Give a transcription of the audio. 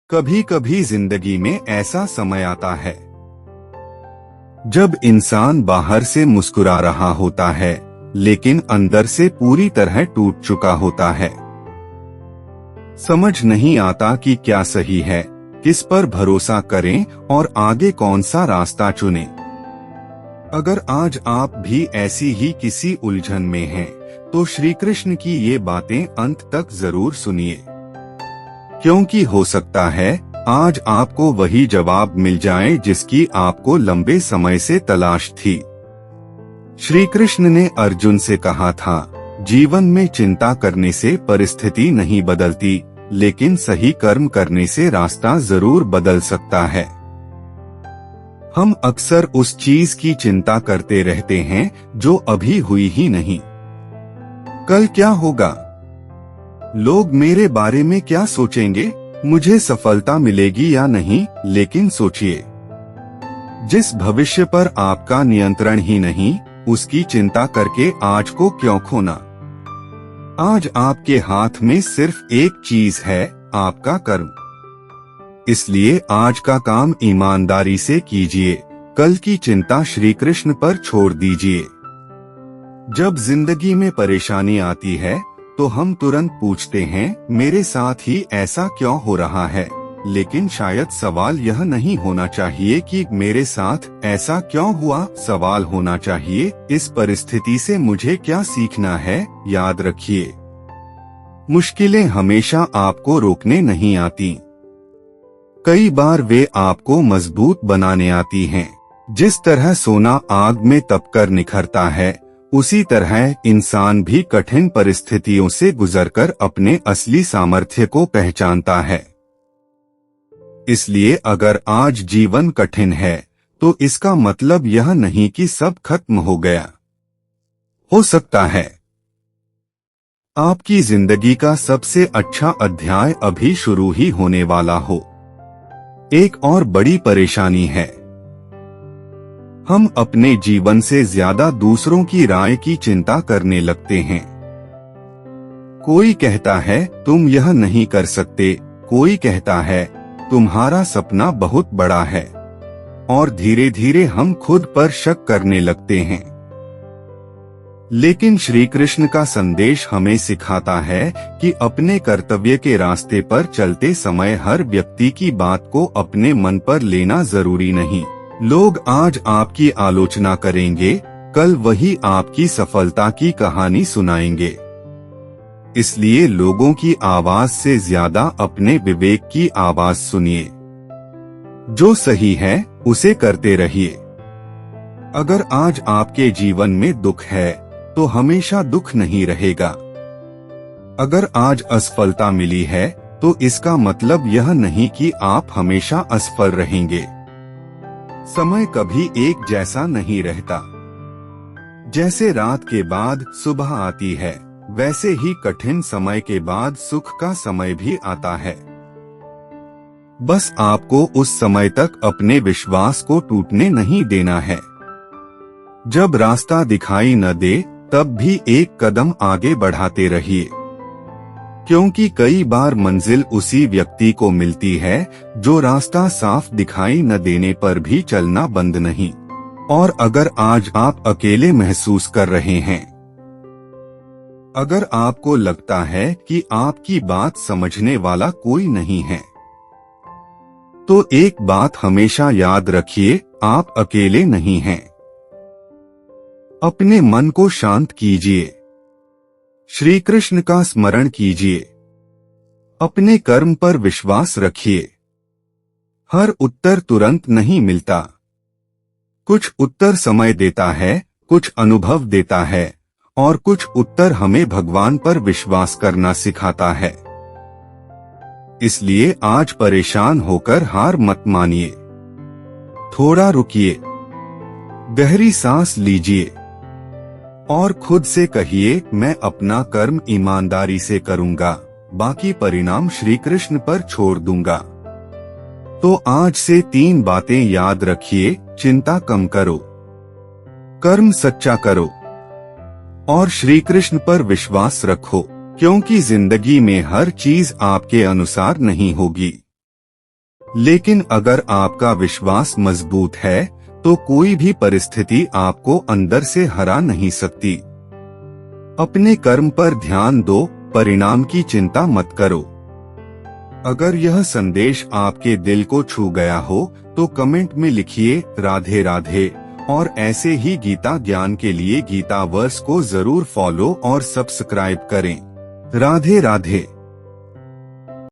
कभी कभी जिंदगी में ऐसा समय आता है जब इंसान बाहर से मुस्कुरा रहा होता है, लेकिन अंदर से पूरी तरह टूट चुका होता है। समझ नहीं आता कि क्या सही है, किस पर भरोसा करें और आगे कौन सा रास्ता चुनें। अगर आज आप भी ऐसी ही किसी उलझन में हैं, तो श्री कृष्ण की ये बातें अंत तक जरूर सुनिए, क्योंकि हो सकता है आज आपको वही जवाब मिल जाए जिसकी आपको लंबे समय से तलाश थी। श्री कृष्ण ने अर्जुन से कहा था, जीवन में चिंता करने से परिस्थिति नहीं बदलती, लेकिन सही कर्म करने से रास्ता जरूर बदल सकता है। हम अक्सर उस चीज की चिंता करते रहते हैं जो अभी हुई ही नहीं। कल क्या होगा? लोग मेरे बारे में क्या सोचेंगे? मुझे सफलता मिलेगी या नहीं? लेकिन सोचिए, जिस भविष्य पर आपका नियंत्रण ही नहीं, उसकी चिंता करके आज को क्यों खोना? आज आपके हाथ में सिर्फ एक चीज है, आपका कर्म। इसलिए आज का काम ईमानदारी से कीजिए, कल की चिंता श्री कृष्ण पर छोड़ दीजिए। जब जिंदगी में परेशानी आती है तो हम तुरंत पूछते हैं, मेरे साथ ही ऐसा क्यों हो रहा है? लेकिन शायद सवाल यह नहीं होना चाहिए कि मेरे साथ ऐसा क्यों हुआ। सवाल होना चाहिए, इस परिस्थिति से मुझे क्या सीखना है। याद रखिए, मुश्किलें हमेशा आपको रोकने नहीं आती, कई बार वे आपको मजबूत बनाने आती हैं। जिस तरह सोना आग में तपकर निखरता है, उसी तरह इंसान भी कठिन परिस्थितियों से गुजरकर अपने असली सामर्थ्य को पहचानता है। इसलिए अगर आज जीवन कठिन है, तो इसका मतलब यह नहीं कि सब खत्म हो गया। हो सकता है आपकी जिंदगी का सबसे अच्छा अध्याय अभी शुरू ही होने वाला हो। एक और बड़ी परेशानी है, हम अपने जीवन से ज्यादा दूसरों की राय की चिंता करने लगते हैं। कोई कहता है तुम यह नहीं कर सकते, कोई कहता है तुम्हारा सपना बहुत बड़ा है, और धीरे धीरे हम खुद पर शक करने लगते हैं। लेकिन श्री कृष्ण का संदेश हमें सिखाता है कि अपने कर्तव्य के रास्ते पर चलते समय हर व्यक्ति की बात को अपने मन पर लेना जरूरी नहीं। लोग आज आपकी आलोचना करेंगे, कल वही आपकी सफलता की कहानी सुनाएंगे। इसलिए लोगों की आवाज से ज्यादा अपने विवेक की आवाज सुनिए। जो सही है उसे करते रहिए। अगर आज आपके जीवन में दुख है, तो हमेशा दुख नहीं रहेगा। अगर आज असफलता मिली है, तो इसका मतलब यह नहीं कि आप हमेशा असफल रहेंगे। समय कभी एक जैसा नहीं रहता। जैसे रात के बाद सुबह आती है, वैसे ही कठिन समय के बाद सुख का समय भी आता है। बस आपको उस समय तक अपने विश्वास को टूटने नहीं देना है। जब रास्ता दिखाई न दे, तब भी एक कदम आगे बढ़ाते रहिए, क्योंकि कई बार मंजिल उसी व्यक्ति को मिलती है जो रास्ता साफ दिखाई न देने पर भी चलना बंद नहीं। और अगर आज आप अकेले महसूस कर रहे हैं, अगर आपको लगता है कि आपकी बात समझने वाला कोई नहीं है, तो एक बात हमेशा याद रखिए, आप अकेले नहीं हैं। अपने मन को शांत कीजिए, श्री कृष्ण का स्मरण कीजिए, अपने कर्म पर विश्वास रखिए। हर उत्तर तुरंत नहीं मिलता, कुछ उत्तर समय देता है, कुछ अनुभव देता है, और कुछ उत्तर हमें भगवान पर विश्वास करना सिखाता है। इसलिए आज परेशान होकर हार मत मानिए, थोड़ा रुकिए, गहरी सांस लीजिए और खुद से कहिए, मैं अपना कर्म ईमानदारी से करूंगा, बाकी परिणाम श्री कृष्ण पर छोड़ दूंगा। तो आज से 3 बातें याद रखिए, चिंता कम करो, कर्म सच्चा करो और श्री कृष्ण पर विश्वास रखो, क्योंकि जिंदगी में हर चीज आपके अनुसार नहीं होगी। लेकिन अगर आपका विश्वास मजबूत है तो कोई भी परिस्थिति आपको अंदर से हरा नहीं सकती। अपने कर्म पर ध्यान दो, परिणाम की चिंता मत करो। अगर यह संदेश आपके दिल को छू गया हो तो कमेंट में लिखिए राधे राधे, और ऐसे ही गीता ज्ञान के लिए गीतावर्स को जरूर फॉलो और सब्सक्राइब करें। राधे राधे।